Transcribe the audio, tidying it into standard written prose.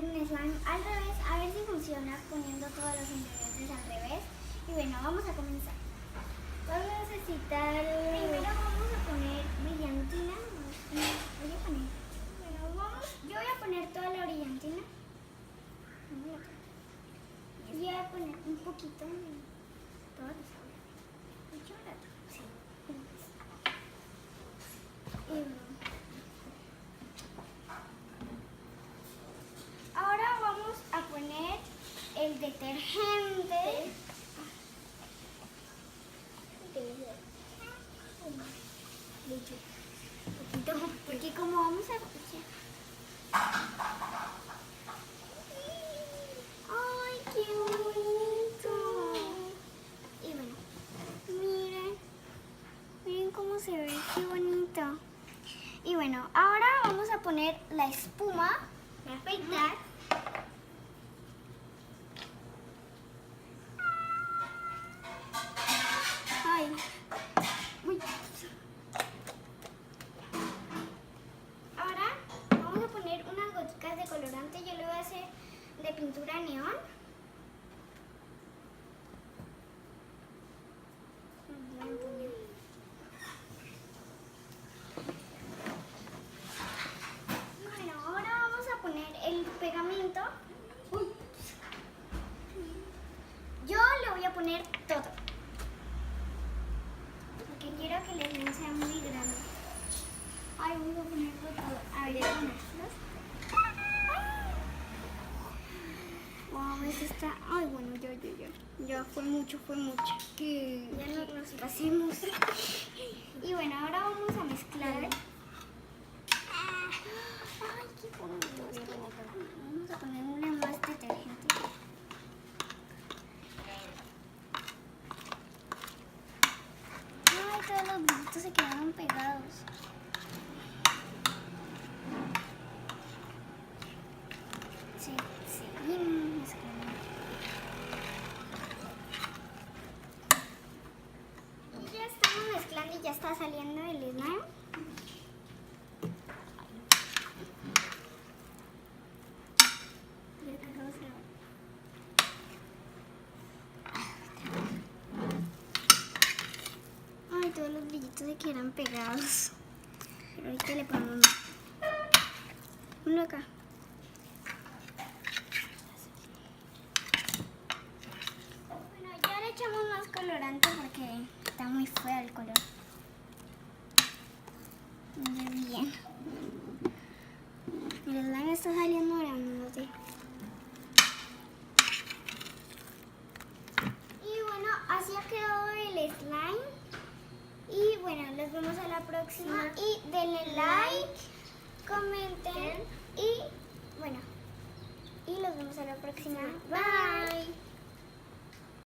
un slime al revés, a ver si funciona poniendo todos los ingredientes al revés. Y bueno, vamos a comenzar. Vamos a necesitar... Primero vamos a poner brillantina. Yo voy a poner toda la brillantina. Y voy a poner un poquito de toda la soda. Sí. Ahora vamos a poner el detergente. Porque como vamos a... ¡Ay, qué bonito! Y bueno, miren cómo se ve, qué bonito. Y bueno, ahora vamos a poner la espuma para afeitar. Ay. Uy. Ahora vamos a poner unas goticas de colorante. Yo le voy a hacer de pintura neón. Bueno, ahora vamos a poner el pegamento. Uy. Yo le voy a poner todo, porque quiero que el slime sea muy grande. Ay, voy a ponerlo todo. A ver, voy a ponerlos. Wow, eso está... Ay, bueno, ya fue mucho. Ya nos pasemos. Y bueno, ahora vamos a mezclar. Ay, qué bonito. Vamos a ponerle más detergente. Ay, todos los brillitos se quedaron pegados. Sí, seguimos mezclando. Y ya estamos mezclando y ya está saliendo el slime. Ay, todos los brillitos se quedan pegados. Pero ahorita le ponemos uno acá. Bueno, ya le echamos más colorante porque está muy feo el color. Muy bien. El slime está saliendo grandote. Y bueno, así ha quedado el slime. Y bueno, nos vemos a la próxima. Y denle like, comenten y